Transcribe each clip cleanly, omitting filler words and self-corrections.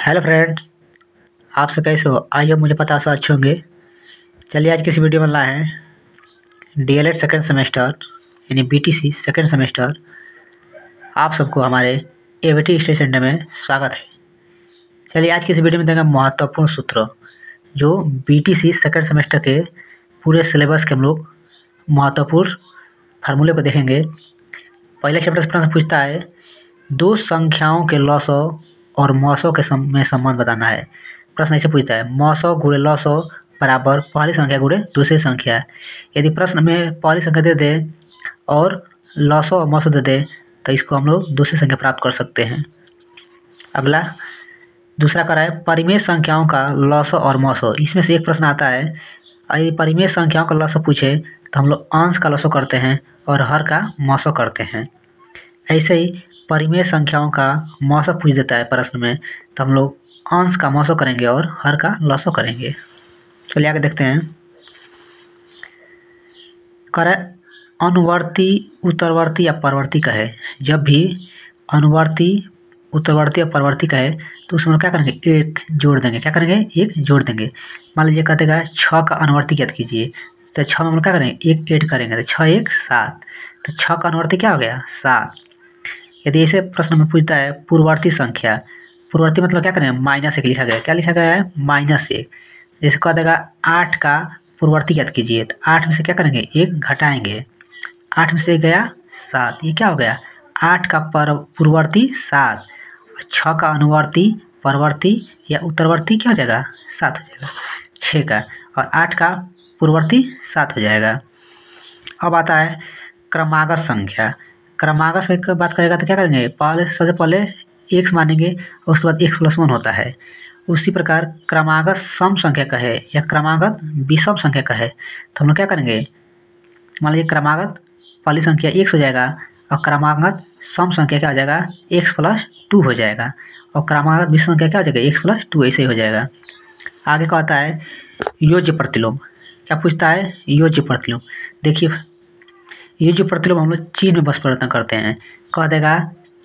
Hello friends, आप सब कैसे हो? आई होप मुझे पता सब अच्छे होंगे। चलिए आज किसी वीडियो में लाए हैं डीएलएड सेकेंड सेमेस्टर यानी बीटीसी सेकेंड सेमेस्टर। आप सबको हमारे एवीटी स्टडी सेंटर में स्वागत है। चलिए आज किसी वीडियो में देंगे महत्वपूर्ण सूत्र जो बीटीसी सेकेंड सेमेस्टर के पूरे सिलेबस के हम लोग महत्वपूर्ण फार्मूले को देखेंगे। पहले चैप्टर से प्रश्न पूछता है दो संख्याओं के लॉसो और मौसों के में संबंध बताना है। प्रश्न ऐसे पूछता है मौसों गुणे लॉसो बराबर पहली संख्या गुणे दूसरी संख्या। यदि प्रश्न में पहली संख्या दे दे और लॉसो और मौसो दे दे तो इसको हम लोग दूसरी संख्या प्राप्त कर सकते हैं। अगला दूसरा करा है परिमेय संख्याओं का लॉसो और मौसो। इसमें से एक प्रश्न आता है यदि परिमेय संख्याओं का लॉसो पूछे तो हम लोग अंश का लॉसो करते हैं और हर का मौसो करते हैं। ऐसे ही परिमेय संख्याओं का मौसो पूछ देता है प्रश्न में तो हम लोग अंश का मौसो करेंगे और हर का लॉसो करेंगे। चलिए आगे देखते हैं। करे अनुवर्ती उत्तरवर्ती या परवर्ती कहे, जब भी अनुवर्ती उत्तरवर्ती या परवर्ती कहे तो उसमें क्या करेंगे एक जोड़ देंगे। क्या करेंगे एक जोड़ देंगे। मान लीजिए कहते हैं 6 का अनुवर्ती ज्ञात कीजिए तो 6 में हम लोग क्या करेंगे एक ऐड करेंगे तो 6 1 7, तो 6 का अनुवर्ती क्या हो गया 7। यदि ऐसे प्रश्न में पूछता है पूर्ववर्ती संख्या, पूर्ववर्ती मतलब क्या करें माइनस एक लिखा गया है। क्या लिखा गया है -1। जैसे कह देगा 8 का पूर्ववर्ती ज्ञात कीजिए तो 8 में से क्या करेंगे एक घटाएंगे। 8 में से गया 7, ये क्या हो गया 8 का पूर्ववर्ती 7, 6 का अनुवर्ती परवर्ती या उत्तरवर्ती क्या हो जाएगा 7 हो जाएगा 6 का, और 8 का पूर्ववर्ती 7 हो जाएगा। अब आता है क्रमागत संख्या। क्रमागत संख्या की बात करेगा तो क्या करेंगे सबसे पहले x मानेंगे और उसके बाद x+1 होता है। उसी प्रकार क्रमागत सम संख्या कहे या क्रमागत विषम संख्या कहे तो हम लोग क्या करेंगे, मान लीजिए क्रमागत पहली संख्या x हो जाएगा और क्रमागत सम संख्या क्या हो जाएगा x+2 हो जाएगा, और क्रमागत विषम संख्या क्या हो जाएगा x+2, ऐसे ही हो जाएगा। आगे का आता है योज्य प्रतिलोम। क्या पूछता है योज्य प्रतिलोम। देखिए ये जो प्रतिलोम हम लोग चिन्ह में बस परिवर्तन करते हैं। कह देगा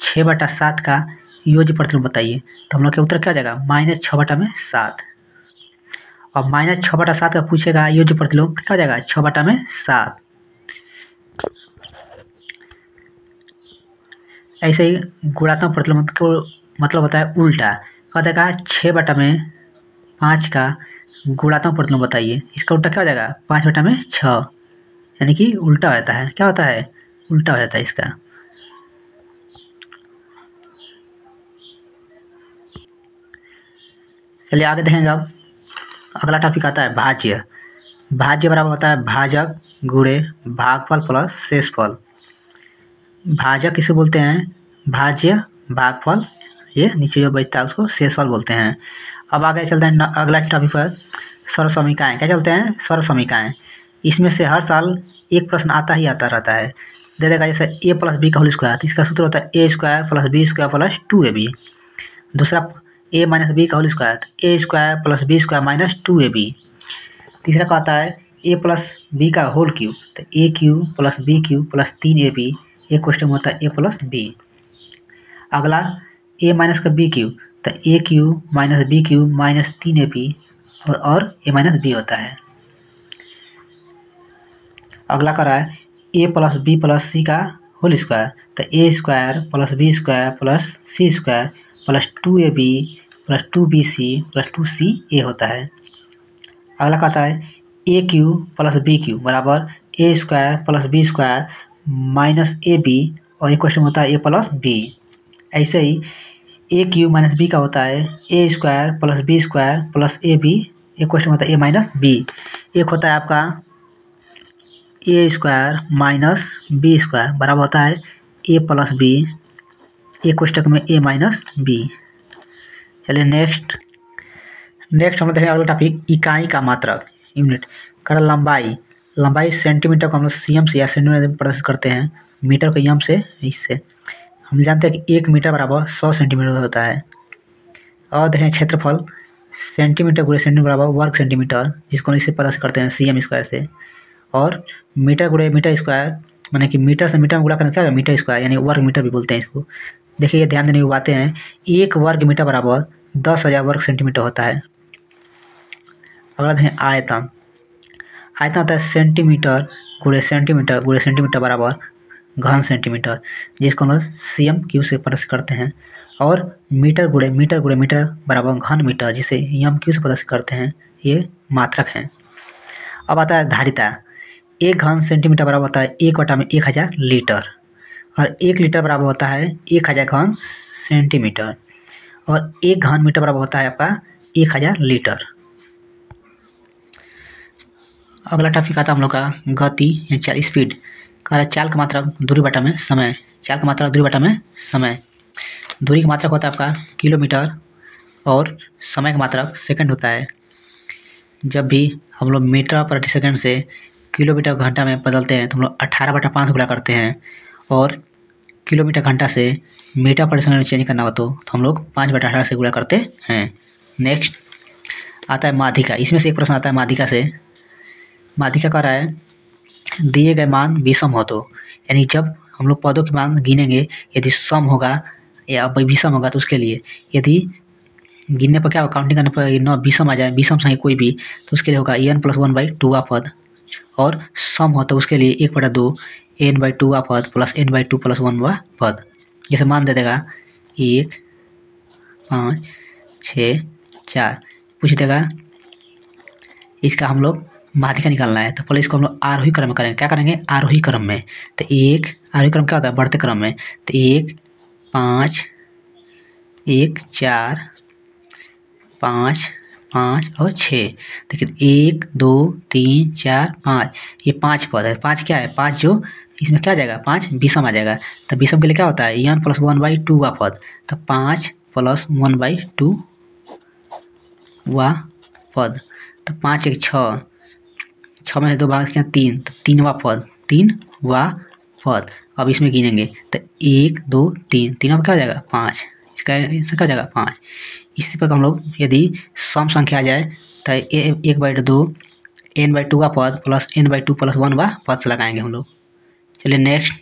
6/7 का योज्य प्रतिलोम बताइए तो हम लोग का उत्तर क्या हो जाएगा -6/7, और -6/7 का पूछेगा योज्य प्रतिलोम क्या हो जाएगा 6/7। ऐसे ही गुणात्मक प्रतिलोम को मतलब होता है उल्टा। कह देगा 6/5 का गुणात्मक प्रतिलोम बताइए, इसका उल्टा क्या हो जाएगा 5/6, यानी कि उल्टा होता है। क्या होता है उल्टा हो जाता है इसका। चलिए आगे देखेंगे। अब अगला टॉपिक आता है भाज्य। भाज्य बराबर होता है भाजक गुणे भागफल प्लस शेषफल। भाजक किसे बोलते हैं भाज्य भागफल, ये नीचे जो बचता है उसको शेषफल बोलते हैं। अब आगे चलते हैं अगला टॉपिक पर सर्वसमीकाएँ। क्या चलते हैं सर्वसमीकाएँ। इसमें से हर साल एक प्रश्न आता ही आता रहता है। दे देगा जैसे a+b का होल स्क्वायर, इसका सूत्र होता है a² + b² + 2ab। दूसरा a - b का whole square, a² + b² - 2ab। तीसरा का आता है a + b का होल क्यूब तो a³ + b³ + 3ab, एक क्वेश्चन होता है a + b। अगला a - का b³ तो a³ - b³ - 3ab और a - b होता है। अगला कर रहा है a + b + c का होल स्क्वायर तो a² + b² + c² + 2ab + 2bc + 2ca होता है। अगला कहता है a³ + b³ बराबर a² + b² - ab, और एक क्वेश्चन होता है a + b। ऐसे ही a³ - b का होता है a² + b² + ab, एक क्वेश्चन होता है a - b। एक होता है आपका a² - b² बराबर होता है a + b, एक कोष्टक में a - b। चलिए नेक्स्ट हम लोग देखेंगे अगला टॉपिक इकाई का मात्रक यूनिट। कर लंबाई। लंबाई सेंटीमीटर को हम लोग cm से या सेंटीमीटर में प्रदर्शित करते हैं, मीटर को m से इससे। हम जानते हैं कि 1 मीटर बराबर 100 सेंटीमीटर होता है। और देखें क्षेत्रफल सेंटीमीटर गुणे सेंटीमीटर बराबर वर्ग सेंटीमीटर, जिसको इससे प्रदर्शित करते हैं cm² से। और मीटर गुणे मीटर स्क्वायर माने कि मीटर से मीटर में गुणा करना क्या मीटर स्क्वायर, यानी वर्ग मीटर भी बोलते हैं इसको। देखिए ये ध्यान देने की बातें हैं। 1 वर्ग मीटर बराबर 10,000 वर्ग सेंटीमीटर होता है। अगला देखें आयतन। आयतन होता है सेंटीमीटर गुणे सेंटीमीटर बराबर घन सेंटीमीटर, जिसको हम लोग cm³ से प्रदर्शित करते हैं। और मीटर गुणे मीटर बराबर घन मीटर, जिसे m³ से प्रदर्शित करते हैं। ये मात्रक हैं। अब आता है धारिता। 1 घन सेंटीमीटर बराबर होता है 1/1000 लीटर, और 1 लीटर बराबर होता है 1000 घन सेंटीमीटर, और 1 घन मीटर बराबर होता है आपका 1000 लीटर। अगला टॉपिक आता है हम लोग का गति या चाल, स्पीड। कह रहा है चाल का मात्रक दूरी बटा में समय। चाल का मात्रक दूरी बटा में समय। दूरी का मात्रक होता है आपका किलोमीटर, और समय का मात्रक सेकंड होता है। जब भी हम लोग मीटर प्रति सेकंड से किलोमीटर घंटा में बदलते हैं तो हम लोग 18/5 गुणा करते हैं, और किलोमीटर घंटा से मीटर प्रति सेकंड में चेंज करना हो तो हम लोग 5/18 से गुणा करते हैं। नेक्स्ट आता है माध्यिका। इसमें से एक प्रश्न आता है माध्यिका से। माध्यिका कह रहा है दिए गए मान विषम हो तो, यानी जब हम लोग पदों के मान गिनेंगे, यदि सम होगा या विषम होगा तो उसके लिए, यदि गिनने पर क्या होगा, काउंटिंग करने पर न विषम आ जाए, विषम संख्या कोई भी, तो उसके लिए होगा n+1/2 पद। और सम हो तो उसके लिए 1/2 n/2 पद प्लस n/2 + 1 पद। जैसे मान दे देगा 1, 5, 6, 4 पूछ देगा, इसका हम लोग माध्यिका निकालना है। तो पहले इसको हम लोग आरोही क्रम में करेंगे। क्या करेंगे, आरोही क्रम में। तो 1 आरोही क्रम क्या होता है, बढ़ते क्रम में। तो 1, 5, 1, 4, 5, 5 और 6। देखिए 1, 2, 3, 4, 5, ये 5 पद है। 5 क्या है, 5 जो इसमें क्या आ जाएगा, 5 विषम आ जाएगा। तो विषम के लिए क्या होता है, n+1/2 पद। तो 5 + 1/2 पद। तो 5 1 6, 6 में से 2 भाग किया 3, तो 3वां पद। अब इसमें गिनेंगे तो 1, 2, 3, तीनों क्या हो जाएगा 5, इसका क्या हो जाएगा 5। इसी प्रकार हम लोग यदि सम संख्या आ जाए तो 1/2 n/2 पद प्लस n/2 + 1 पद से लगाएंगे हम लोग। चलिए नेक्स्ट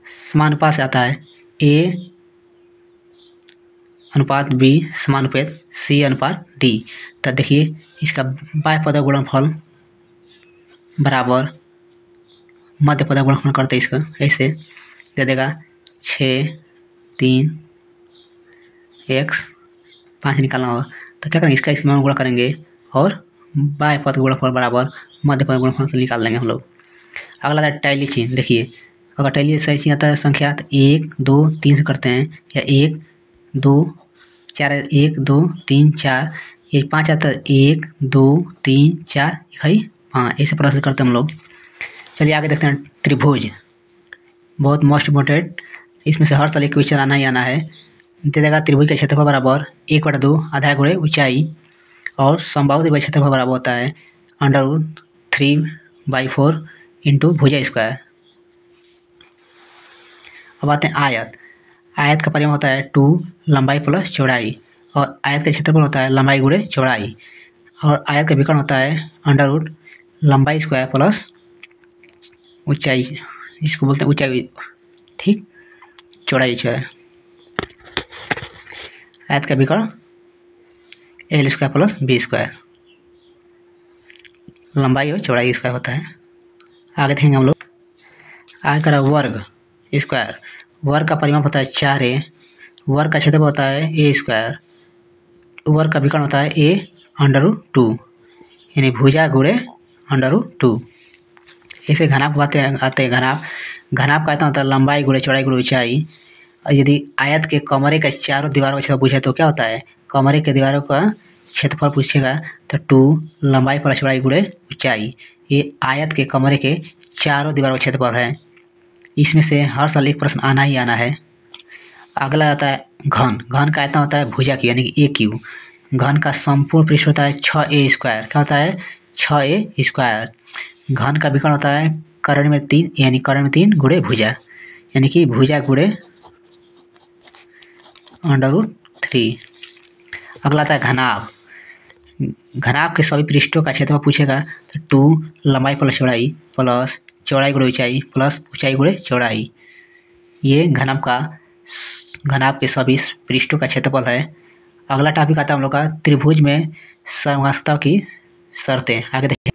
समानुपात से आता है a अनुपात b समानुपात c अनुपात d। तो देखिए इसका बाह्य पद गुणनफल बराबर मध्य पद गुणनफल करते हैं। इसका ऐसे दे देगा 6, 3 x 5 निकालना होगा। तो क्या करेंगे, इसका इसमें गुणा करेंगे और बाह्य पद गुणनफल बराबर मध्य पद गुणनफल से निकाल लेंगे हम लोग। अगला आता है टैली चिन्ह। देखिए अगर टैली सही चिन्ह आता है संख्या तो 1, 2, 3 से करते हैं, या 1, 2, 4, 1, 2, 3, 4, ये 5 आता है 1, 2, 3, 4 5, ऐसे प्रदर्शित करते हैं हम लोग। चलिए आगे देखते हैं त्रिभुज। बहुत मोस्ट इम्पोर्टेंट, इसमें से हर साल एक क्वेश्चन आना ही आना है। दे देगा त्रिभुज का क्षेत्रफल बराबर 1/2 आधार गुणे ऊंचाई, और समबाहु त्रिभुज का क्षेत्रफल बराबर होता है √3/4 इंटू भुजा स्क्वायर। अब आते हैं आयत। आयत का परिमाण होता है 2 लंबाई प्लस चौड़ाई, और आयत का क्षेत्रफल होता है लंबाई गुणे चौड़ाई, और आयत का विकर्ण होता है √ लंबाई स्क्वायर प्लस ऊंचाई, इसको बोलते हैं ऊंचाई, ठीक, चौड़ाई स्क्वायर। आयत का विकर्ण l² प्लस b², लंबाई और चौड़ाई इसका होता है। आगे देखेंगे हम लोग। आगे का वर्ग स्क्वायर। वर्ग का परिमाप होता है 4a, वर्ग का क्षेत्रफल होता है a², वर्ग का विकर्ण होता है a√2, यानी भुजा गुणे √2। ऐसे घनाप आते हैं घनाप का आता होता है लंबाई गुणे चौड़ाई गुणे ऊंचाई। और यदि आयत के कमरे का चारों दीवारों का क्षेत्रफल पूछे तो क्या होता है, कमरे के दीवारों का क्षेत्रफल पूछेगा तो 2 लंबाई प्लस चौड़ाई गुणे ऊंचाई। ये आयत के कमरे के चारों दीवारों का क्षेत्रफल है। इसमें से हर साल एक प्रश्न आना ही आना है। अगला आता है घन। घन का आयतन होता है भुजा की, यानी कि a³। घन का संपूर्ण पृष्ठ होता है 6a²। क्या होता है, 6a²। घन का विकर्ण होता है कर्ण में 3, यानी कर्ण में 3 गुणे भुजा, यानी कि भुजा गुणे √3। अगला आता है घनाभ। घनाभ के सभी पृष्ठों का क्षेत्रफल पूछेगा तो 2 लंबाई प्लस चौड़ाई प्लस चौड़ाई गुणे ऊंचाई प्लस ऊंचाई गुणे चौड़ाई। ये घनाभ के सभी पृष्ठों का क्षेत्रफल है। अगला टॉपिक आता है हम लोग का त्रिभुज में सर्वनाशता की शर्तें। आगे देखिए,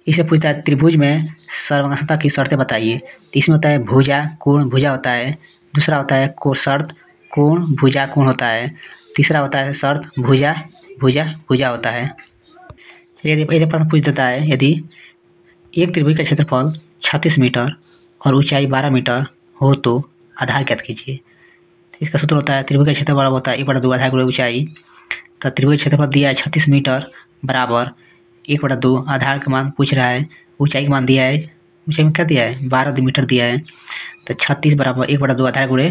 इसे पूछता है त्रिभुज में सर्वनाशता की शर्तें बताइए। तो इसमें होता है भुजा कोण भुजा होता है, दूसरा होता है शर्त कोण भुजा कोण होता है, तीसरा होता है शर्त भुजा भुजा भुजा होता है। यदि प्रश्न पूछ देता है यदि एक त्रिभुज का क्षेत्रफल 36 मीटर और ऊंचाई 12 मीटर हो तो आधार ज्ञात कीजिए। तो इसका सूत्र होता है त्रिभुज का क्षेत्रफल बराबर होता है 1/2 आधार गुणे ऊंचाई। तो त्रिभुज का क्षेत्रफल दिया है 36 मीटर बराबर 1/2 आधार का मान पूछ रहा है, ऊंचाई का मान दिया है, ऊंचाई में क्या दिया है 12 मीटर दिया है। तो 36 बराबर 1/2 आधार गुणे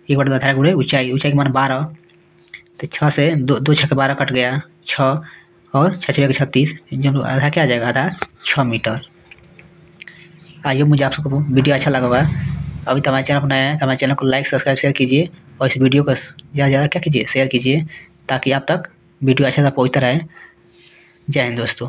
1/2 आधार गुणे ऊंचाई, ऊंचाई का मान 12। तो 6 से 2 6 के 12 कट गया 6 और 6 6 36, जब आधा क्या आ जाएगा आधा 6 मीटर। आइए मुझे आप सबको वीडियो अच्छा लगा होगा। अभी तो हमारे चैनल पर नया है तो हमारे चैनल को लाइक सब्सक्राइब शेयर कीजिए और इस वीडियो को ज़्यादा से ज़्यादा क्या कीजिए शेयर कीजिए ताकि आप तक वीडियो अच्छा सा पहुँचता रहे। जय हिंद दोस्तों।